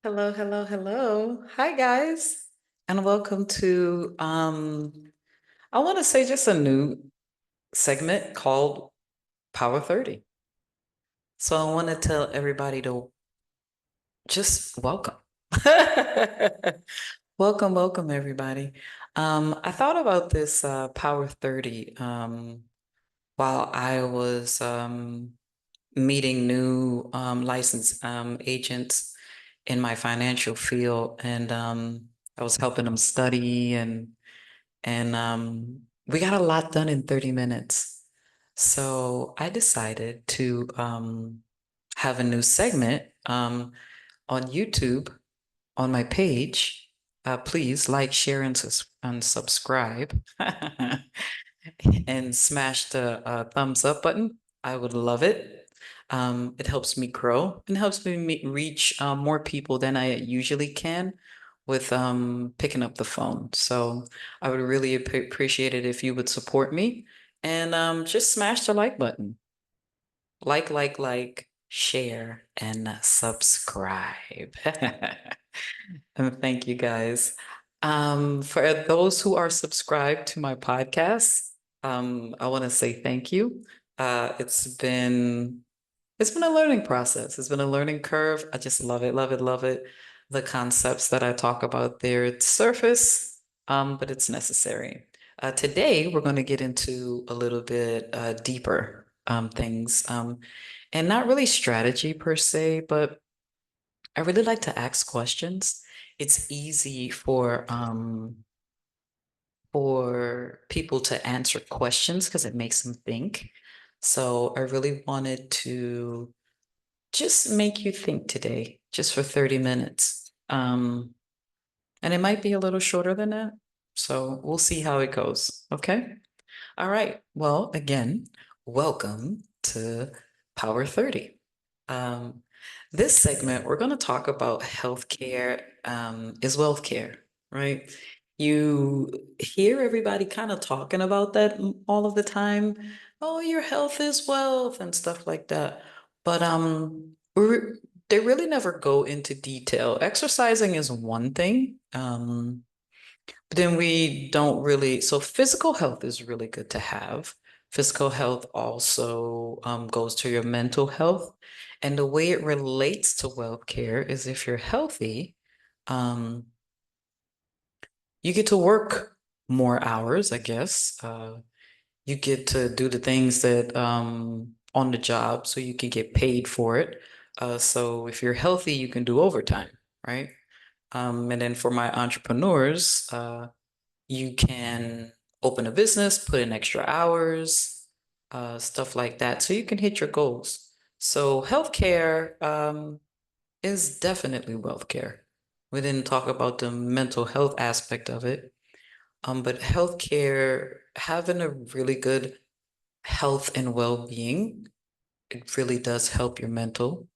Hello, hello, hello. Hi, guys, and welcome to I want to say just a new segment called Power 30. So I want to tell everybody to just welcome. Welcome, everybody. I thought about this Power 30 while I was meeting new licensed agents in my financial field, and I was helping them study, and we got a lot done in 30 minutes. So I decided to have a new segment on YouTube on my page. Please like, share, and subscribe. And smash the thumbs up button. I would love it. It helps me grow and helps me reach more people than I usually can with picking up the phone. So I would really appreciate it if you would support me and just smash the like button. Share, and subscribe. And thank you guys. For those who are subscribed to my podcast, I want to say thank you. It's been a learning process. It's been a learning curve. I just love it, love it, love it. The concepts that I talk about there, it's surface, but it's necessary. Today, we're going to get into a little bit deeper things, and not really strategy per se, but I really like to ask questions. It's easy for people to answer questions because it makes them think. So I really wanted to just make you think today, just for 30 minutes. And it might be a little shorter than that. So we'll see how it goes. Okay. All right. Well, again, welcome to Power 30. Um, this segment, we're going to talk about healthcare is wealth care, right? You hear everybody kind of talking about that all of the time. Oh, your health is wealth and stuff like that. But they really never go into detail. Exercising is one thing. But then we don't really, so physical health is really good to have. Physical health also goes to your mental health. And the way it relates to wealth care is if you're healthy, um, you get to work more hours, I guess. You get to do the things that on the job so you can get paid for it. So if you're healthy, you can do overtime, right? And then for my entrepreneurs, you can open a business, put in extra hours, stuff like that, so you can hit your goals. So healthcare is definitely wealth care. We didn't talk about the mental health aspect of it, but healthcare, having a really good health and well-being, it really does help your mental.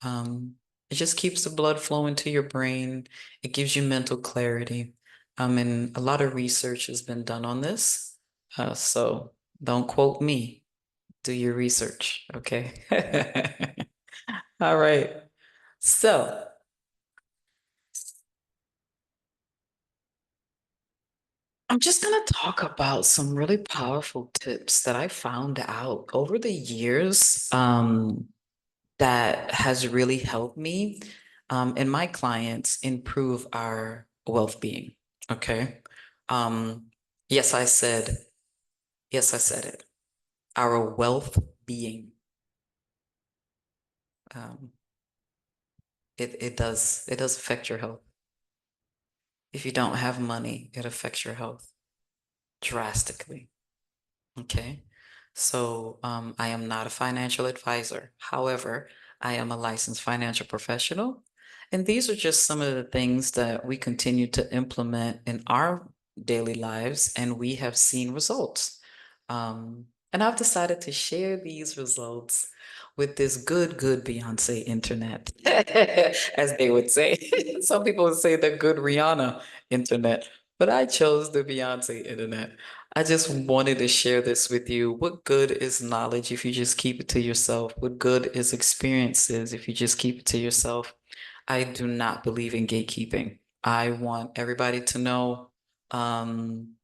It just keeps the blood flowing to your brain. It gives you mental clarity. And a lot of research has been done on this. So don't quote me. Do your research, okay? All right. So I'm just going to talk about some really powerful tips that I found out over the years. That has really helped me and my clients improve our wealth being. Okay. Um, yes, I said, yes, I said it. Our wealth being. Um, it does affect your health. If you don't have money, it affects your health drastically. Okay. So I am not a financial advisor. However, I am a licensed financial professional. And these are just some of the things that we continue to implement in our daily lives, and we have seen results. And I've decided to share these results with this good Beyonce internet, as they would say. Some people would say the good Rihanna internet, but I chose the Beyonce internet. I just wanted to share this with you. What good is knowledge if you just keep it to yourself? What good is experiences if you just keep it to yourself? I do not believe in gatekeeping. I want everybody to know um,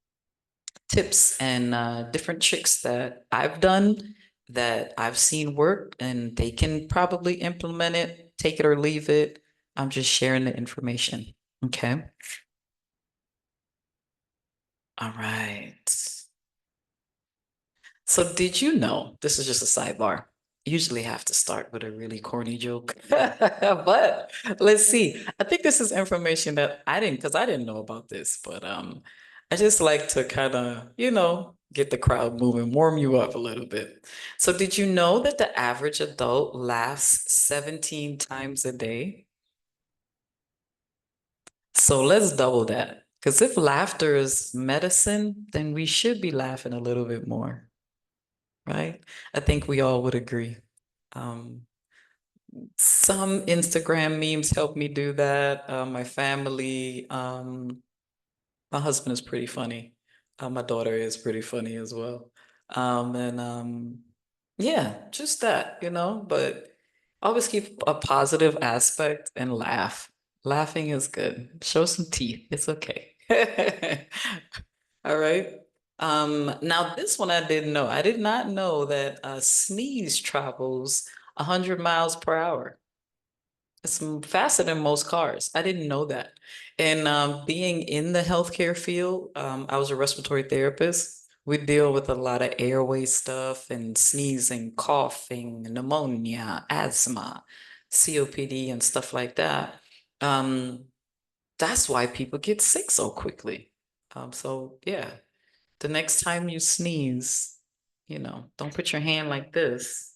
tips and different tricks that I've done that I've seen work, and they can probably implement it, take it or leave it. I'm just sharing the information. Okay. All right. So did you know, this is just a sidebar. Usually have to start with a really corny joke. But let's see. I think this is information that I didn't, because I didn't know about this, but I just like to kind of, get the crowd moving, warm you up a little bit. So did you know that the average adult laughs 17 times a day? So let's double that. Because if laughter is medicine, then we should be laughing a little bit more, right? I think we all would agree. Um, some Instagram memes help me do that. My family, my husband is pretty funny. My daughter is pretty funny as well. And yeah, just that, but always keep a positive aspect and laugh. Laughing is good. Show some teeth. It's okay. All right. Now this one I didn't know. I did not know that a sneeze travels 100 miles per hour. It's faster than most cars. I didn't know that. And being in the healthcare field, I was a respiratory therapist. We deal with a lot of airway stuff and sneezing, coughing, pneumonia, asthma, COPD, and stuff like that. Um, that's why people get sick so quickly. So yeah, the next time you sneeze, don't put your hand like this.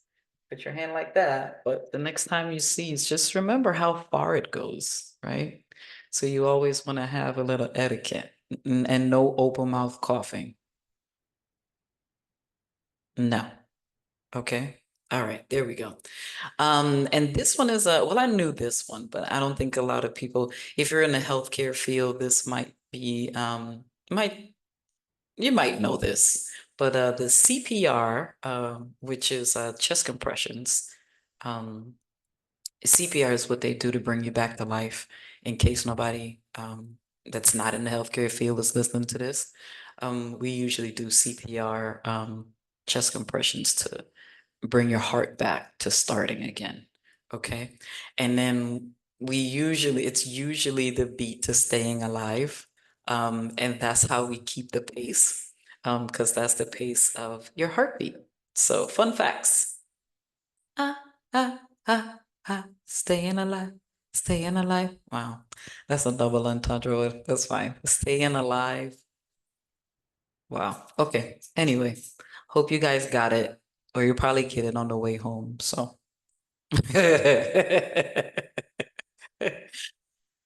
Put your hand like that. But the next time you sneeze, just remember how far it goes, right? So you always want to have a little etiquette and no open mouth coughing. No. Okay. All right, there we go. And this one is well, I knew this one, but I don't think a lot of people, if you're in the healthcare field, this might be might you might know this, but the CPR, which is chest compressions, um, CPR is what they do to bring you back to life in case nobody that's not in the healthcare field is listening to this. We usually do CPR chest compressions to bring your heart back to starting again. Okay. And then it's usually the beat to staying alive. And that's how we keep the pace, because that's the pace of your heartbeat. So, fun facts. Ah, ah, ah, ah, staying alive, staying alive. Wow. That's a double entendre. That's fine. Staying alive. Wow. Okay. Anyway, hope you guys got it, or you'll probably get it on the way home. So.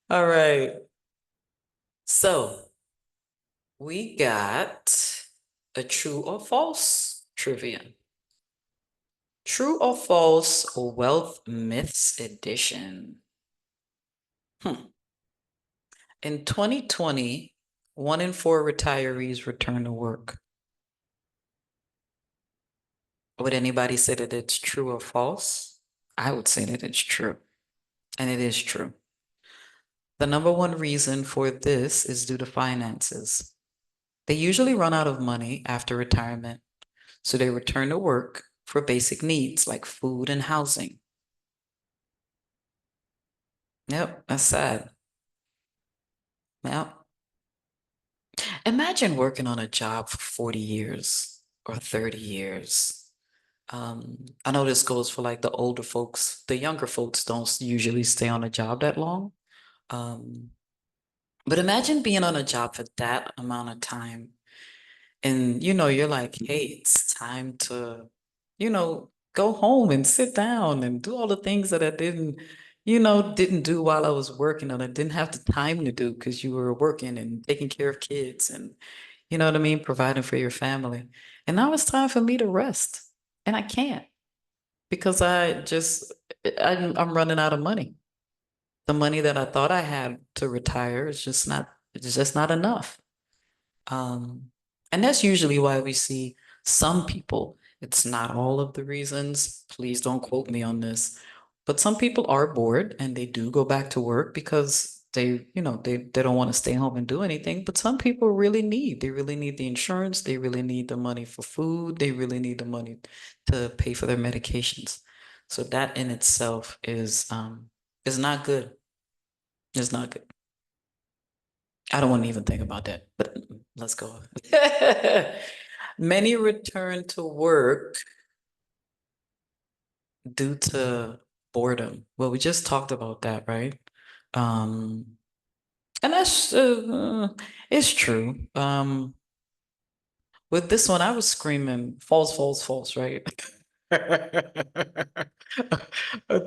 All right. So we got a true or false trivia. True or false wealth myths edition. Hmm. In 2020, 1 in 4 retirees return to work. Would anybody say that it's true or false? I would say that it's true. And it is true. The number one reason for this is due to finances. They usually run out of money after retirement, so they return to work for basic needs like food and housing. Yep, that's sad. Yep. Imagine working on a job for 40 years or 30 years. I know this goes for like the older folks. The younger folks don't usually stay on a job that long. Um, but imagine being on a job for that amount of time. And you're like, hey, it's time to, go home and sit down and do all the things that I didn't do while I was working, and I didn't have the time to do because you were working and taking care of kids and, you know what I mean, providing for your family. And now it's time for me to rest. And I can't because I'm running out of money. The money that I thought I had to retire it's just not enough. And that's usually why we see some people, it's not all of the reasons, please don't quote me on this, But some people are bored and they do go back to work because they don't want to stay home and do anything. But some people they really need the insurance, they really need the money for food, they really need the money to pay for their medications. So that in itself is not good. It's not good. I don't want to even think about that, but let's go. Many return to work due to boredom. Well, we just talked about that, right? Um, and that's it's true. With this one, I was screaming false, false, false, right? But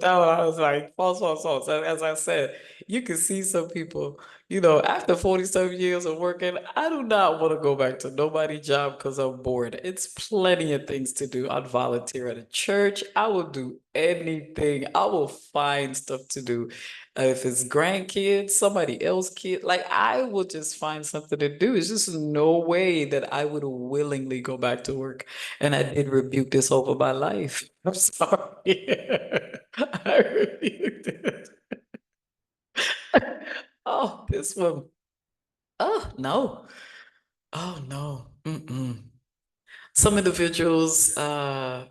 that one, I was like false, false, false. As I said, you can see some people, after 47 years of working, I do not want to go back to nobody's job because I'm bored. It's plenty of things to do. I'd volunteer at a church. I will do anything. I will find stuff to do. If it's grandkids, somebody else kid, like I will just find something to do. It's just no way that I would willingly go back to work. And I did rebuke this over my life. I'm sorry. I rebuked it. Oh, this one. Oh, no. Oh, no. Mm-mm. Some individuals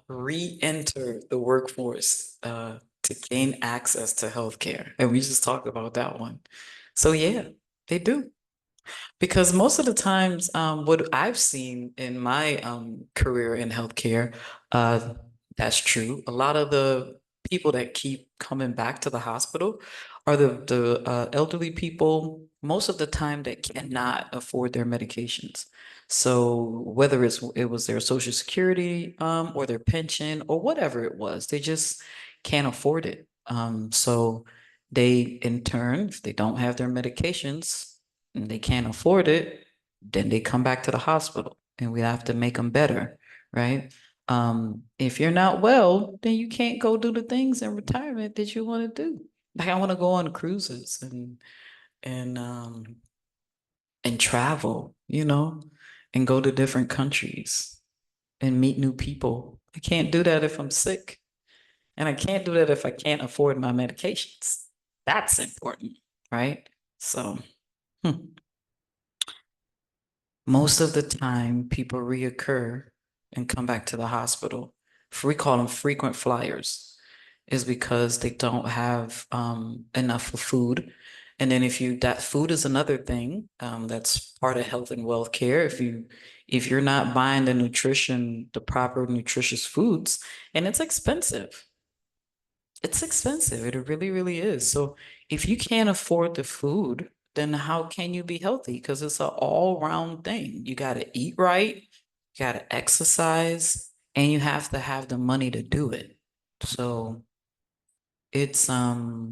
re-enter the workforce to gain access to healthcare. And we just talked about that one. So yeah, they do. Because most of the times, what I've seen in my career in healthcare, uh, that's true. A lot of the people that keep coming back to the hospital are the elderly people, most of the time that cannot afford their medications. So whether it was their Social Security or their pension or whatever it was, they just can't afford it. So they, in turn, if they don't have their medications, and they can't afford it, then they come back to the hospital and we have to make them better, right? If you're not well, then you can't go do the things in retirement that you want to do. Like I want to go on cruises and travel, and go to different countries and meet new people. I can't do that if I'm sick. And I can't do that if I can't afford my medications. That's important, right? So, hmm. Most of the time, people reoccur and come back to the hospital. We call them frequent flyers, is because they don't have enough of food. And then that food is another thing that's part of health and wealth care. If you're not buying the proper nutritious foods, and it's expensive. It's expensive. It really, really is. So if you can't afford the food, then how can you be healthy? Because it's an all-round thing. You got to eat right, you got to exercise, and you have to have the money to do it. So it's yeah,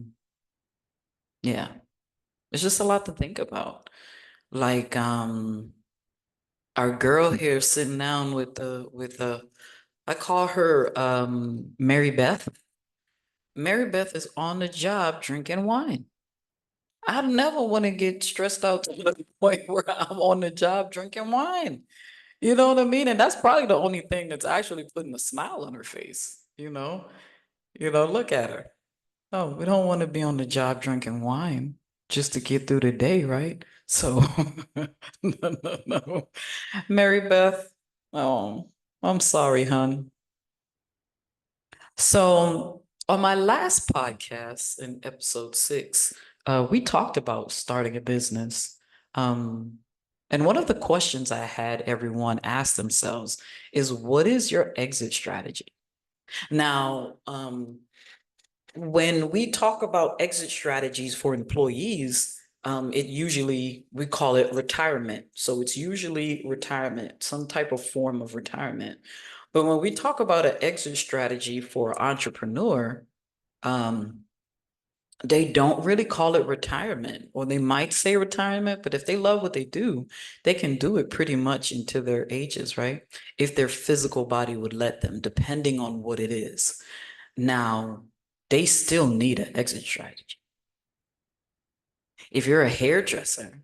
it's just a lot to think about. Like our girl here sitting down with I call her Mary Beth. Mary Beth is on the job drinking wine. I never want to get stressed out to the point where I'm on the job drinking wine. You know what I mean? And that's probably the only thing that's actually putting a smile on her face, you know? Look at her. Oh, we don't want to be on the job drinking wine just to get through the day, right? So, no, no, no. Mary Beth, oh, I'm sorry, hon. So, on my last podcast in episode 6, we talked about starting a business. Um, and one of the questions I had everyone ask themselves is, what is your exit strategy? Now, when we talk about exit strategies for employees, we call it retirement. So it's usually retirement, some type of form of retirement. But when we talk about an exit strategy for an entrepreneur, um, they don't really call it retirement, or they might say retirement, but if they love what they do, they can do it pretty much into their ages, right? If their physical body would let them, depending on what it is. Now, they still need an exit strategy. If you're a hairdresser,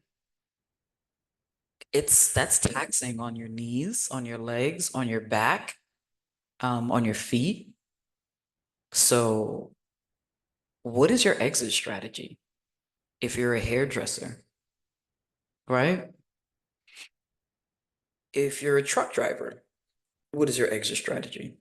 that's taxing on your knees, on your legs, on your back, on your feet. So What is your exit strategy if you're a hairdresser, right? If you're a truck driver, what is your exit strategy?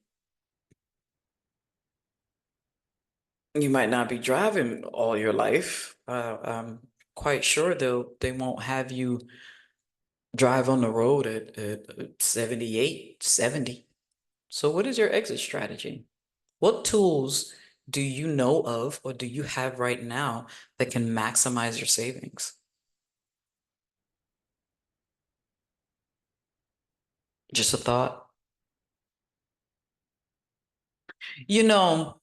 You might not be driving all your life. I'm quite sure they won't have you drive on the road at 78, 70. So what is your exit strategy? What tools do you know of or do you have right now that can maximize your savings? Just a thought. You know,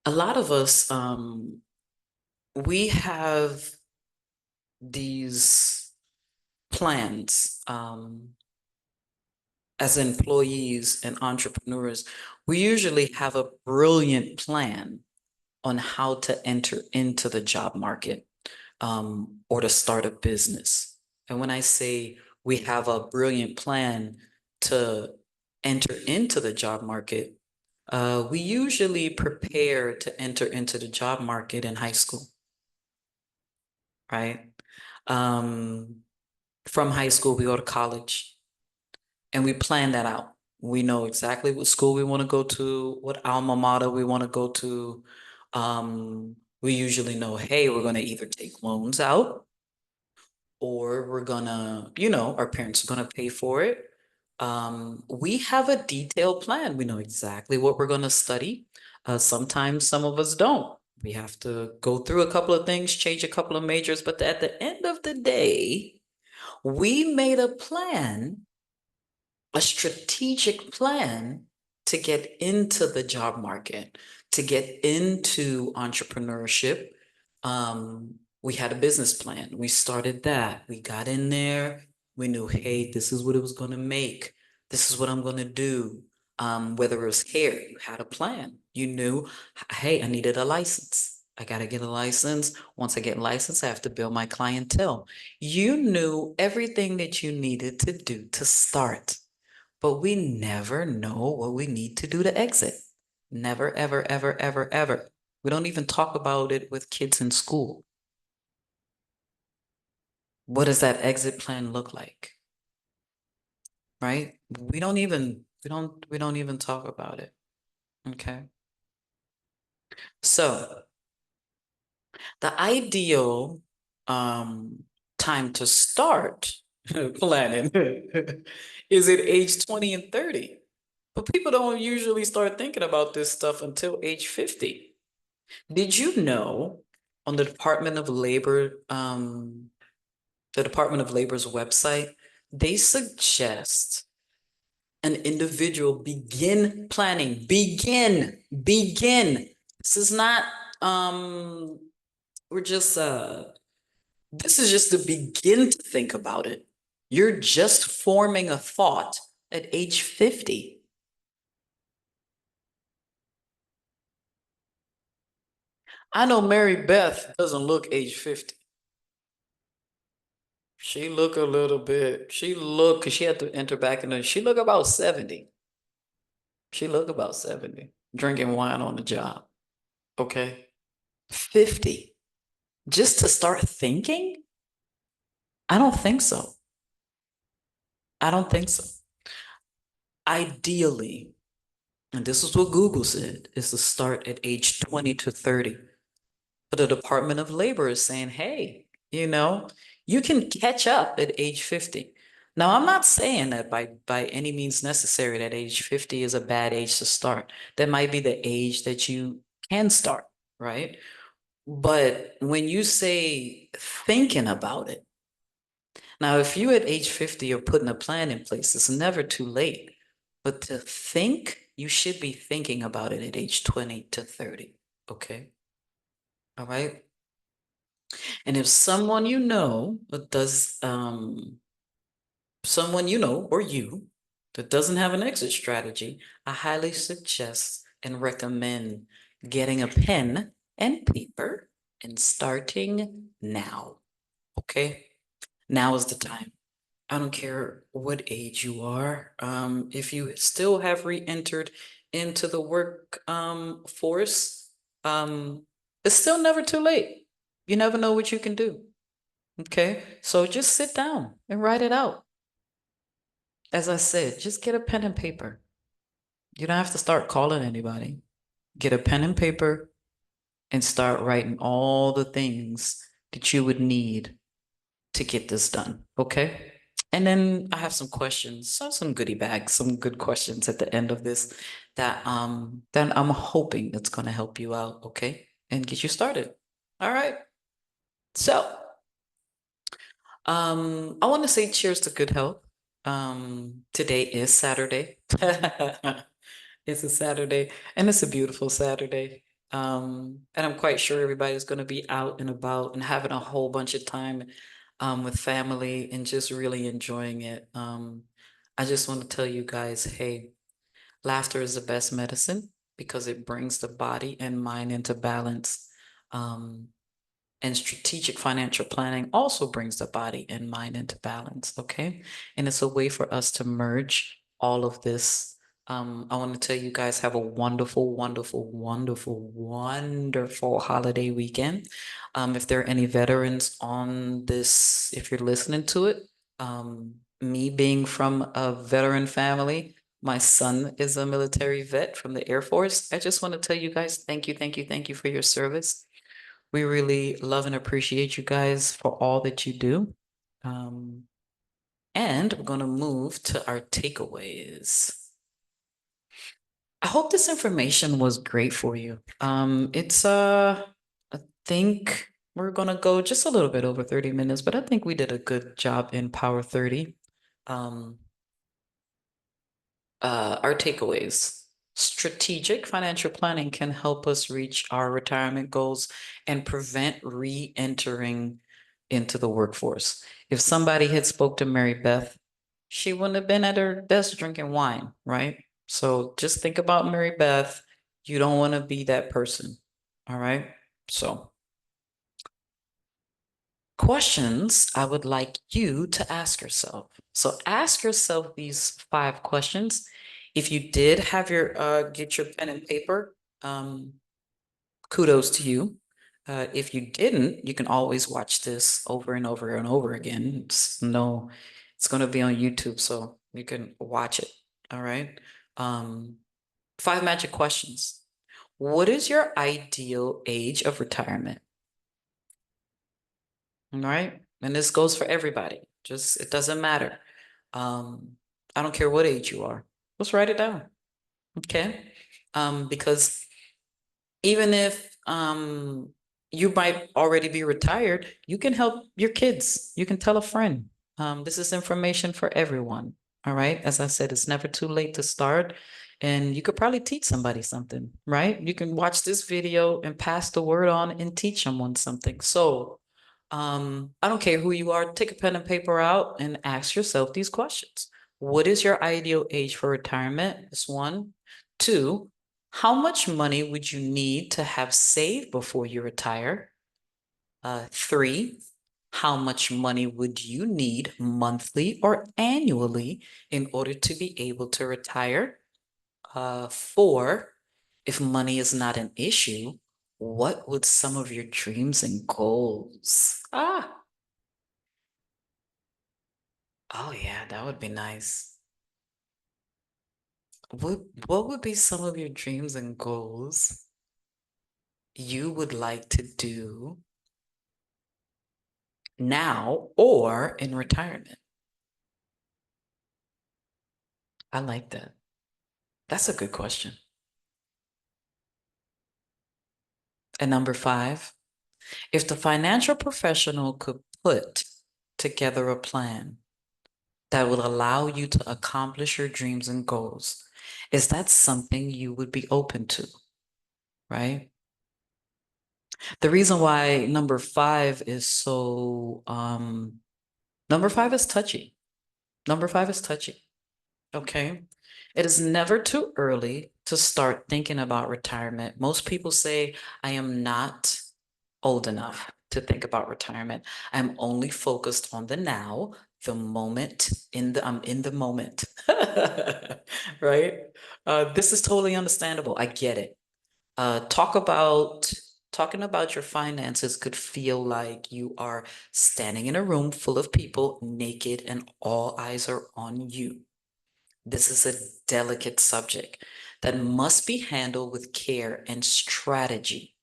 a lot of us, we have these plans, as employees and entrepreneurs. We usually have a brilliant plan on how to enter into the job market, or to start a business. And when I say we have a brilliant plan to enter into the job market, we usually prepare to enter into the job market in high school, right? Um, from high school, we go to college and we plan that out. We know exactly what school we want to go to, what alma mater we want to go to. We usually know, hey, we're going to either take loans out or we're gonna, our parents are gonna pay for it. We have a detailed plan. We know exactly what we're gonna study. Sometimes some of us don't. We have to go through a couple of things, change a couple of majors, but at the end of the day, we made a strategic plan to get into the job market, to get into entrepreneurship. We had a business plan. We started that. We got in there. We knew, hey, this is what it was going to make. This is what I'm going to do. Whether it was hair, you had a plan. You knew, hey, I needed a license. I got to get a license. Once I get licensed, I have to build my clientele. You knew everything that you needed to do to start, but we never know what we need to do to exit. Never, ever, ever, ever, ever. We don't even talk about it with kids in school. What does that exit plan look like? Right? We don't even talk about it. Okay. So the ideal time to start planning is at age 20 and 30. But people don't usually start thinking about this stuff until age 50. Did you know on the Department of Labor's website, they suggest an individual begin planning, begin. This is not, we're just, this is just to begin to think about it. You're just forming a thought at age 50. I know Mary Beth doesn't look age 50. She look a little bit, because she had to enter back in she look about 70. She look about 70, drinking wine on the job. Okay. 50. Just to start thinking? I don't think so. I don't think so. Ideally, and this is what Google said, is to start at age 20 to 30. But the Department of Labor is saying, hey, you can catch up at age 50. Now, I'm not saying that by any means necessary that age 50 is a bad age to start. That might be the age that you can start, right? But when you say thinking about it, now, if you at age 50 are putting a plan in place, it's never too late. But to think, you should be thinking about it at age 20 to 30. Okay. All right. And if someone you know does, someone you know or you that doesn't have an exit strategy, I highly suggest and recommend getting a pen and paper and starting now. Okay. Now is the time. I don't care what age you are. If you still have re-entered into the work force, It's still never too late. You never know what you can do. Okay. So just sit down and write it out. As I said, just get a pen and paper. You don't have to start calling anybody. Get a pen and paper and start writing all the things that you would need to get this done. Okay. And then I have some questions, some goodie bags, some good questions at the end of this that I'm hoping that's gonna help you out, okay? And get you started. All right. So I want to say cheers to good health. Today is Saturday. It's a Saturday, and it's a beautiful Saturday. And I'm quite sure everybody's going to be out and about and having a whole bunch of time with family and just really enjoying it. I just want to tell you guys, hey, laughter is the best medicine because it brings the body and mind into balance. Um, and strategic financial planning also brings the body and mind into balance, okay? And it's a way for us to merge all of this. I want to tell you guys have a wonderful, wonderful, wonderful, wonderful holiday weekend. If there are any veterans on this, if you're listening to it, me being from a veteran family, my son is a military vet from the Air Force. I just want to tell you guys, thank you, thank you, thank you for your service. We really love and appreciate you guys for all that you do. Um, and we're going to move to our takeaways. I hope this information was great for you. I think we're going to go just a little bit over 30 minutes, but I think we did a good job in Power 30. Um, our takeaways. Strategic financial planning can help us reach our retirement goals and prevent re-entering into the workforce. If somebody had spoke to Mary Beth, she wouldn't have been at her desk drinking wine, right? So just think about Mary Beth. You don't want to be that person. All right. So questions I would like you to ask yourself. So ask yourself these 5 questions. If you did have your get your pen and paper, kudos to you. If you didn't, you can always watch this over and over and over again. It's going to be on YouTube, so you can watch it. All right. 5 magic questions. What is your ideal age of retirement? All right. And this goes for everybody. Just, it doesn't matter. Um, I don't care what age you are. Let's write it down. Okay. Because even if you might already be retired, you can help your kids. You can tell a friend. This is information for everyone. All right. As I said, it's never too late to start. And you could probably teach somebody something, right? You can watch this video and pass the word on and teach someone something. So I don't care who you are, take a pen and paper out and ask yourself these questions. What is your ideal age for retirement? That's one. Two, how much money would you need to have saved before you retire? Three, how much money would you need monthly or annually in order to be able to retire? Four, if money is not an issue, what would some of your dreams and goals? Oh yeah, that would be nice. What would be some of your dreams and goals you would like to do now or in retirement? I like that. That's a good question. And number 5, if the financial professional could put together a plan that will allow you to accomplish your dreams and goals, is that something you would be open to, right? The reason why number 5 is touchy. Number 5 is touchy. Okay. It is never too early to start thinking about retirement. Most people say, I am not old enough to think about retirement. I'm only focused on the now, the moment, I'm in the moment. Right? This is totally understandable. I get it. Talk about talking about your finances could feel like you are standing in a room full of people naked and all eyes are on you. This is a delicate subject that must be handled with care and strategy.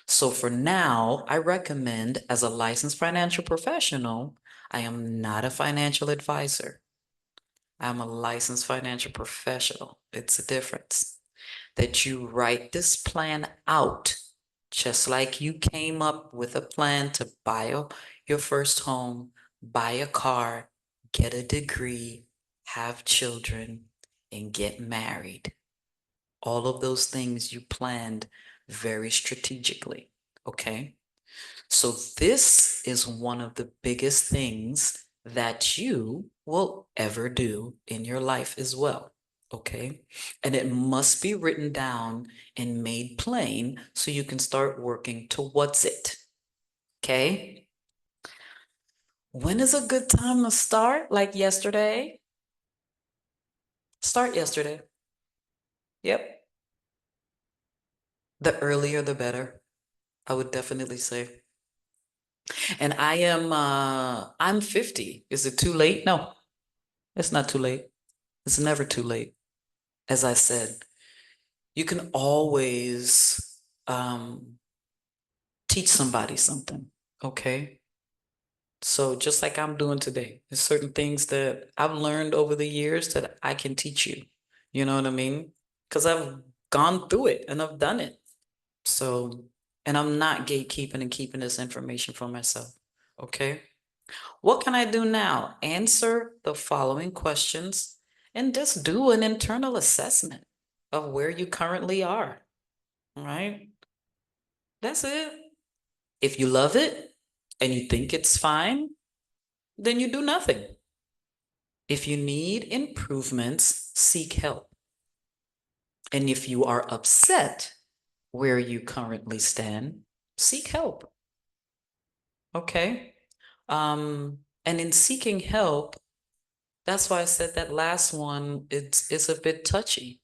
So for now, I recommend as a licensed financial professional, I am not a financial advisor. I'm a licensed financial professional. It's a difference. That you write this plan out, just like you came up with a plan to buy your first home, buy a car, get a degree, have children, and get married. All of those things you planned very strategically. Okay. So this is one of the biggest things that you will ever do in your life as well. Okay. And it must be written down and made plain so you can start working towards it. Okay. When is a good time to start? Like yesterday? Start yesterday. Yep. The earlier, the better. I would definitely say. And I'm 50. Is it too late? No, it's not too late. It's never too late. As I said, you can always teach somebody something. Okay. So just like I'm doing today, there's certain things that I've learned over the years that I can teach you. You know what I mean? Because I've gone through it and I've done it. So, and I'm not gatekeeping and keeping this information for myself. Okay. What can I do now? Answer the following questions and just do an internal assessment of where you currently are. All right. That's it. If you love it and you think it's fine, then you do nothing. If you need improvements, seek help. And if you are upset where you currently stand, seek help. Okay. And in seeking help, that's why I said that last one, it's a bit touchy,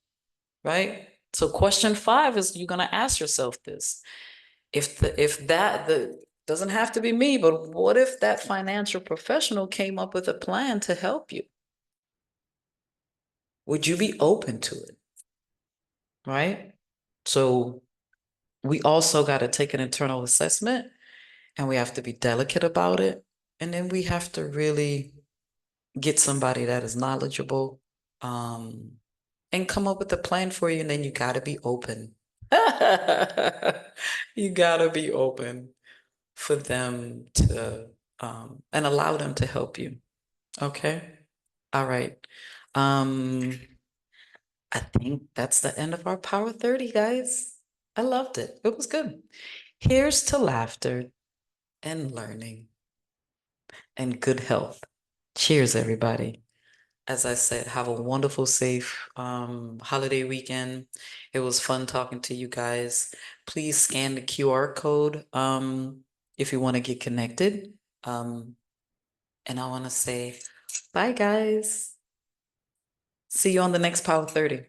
right? So question 5 is you're gonna ask yourself this. If that the doesn't have to be me, but what if that financial professional came up with a plan to help you? Would you be open to it? Right? So we also got to take an internal assessment and we have to be delicate about it. And then we have to really get somebody that is knowledgeable um, and come up with a plan for you. And then you got to be open. You got to be open for them to, and allow them to help you. Okay. All right. Um, I think that's the end of our Power 30, guys. I loved it. It was good. Here's to laughter and learning and good health. Cheers, everybody. As I said, have a wonderful, safe holiday weekend. It was fun talking to you guys. Please scan the QR code if you want to get connected. And I want to say bye, guys. See you on the next Power 30.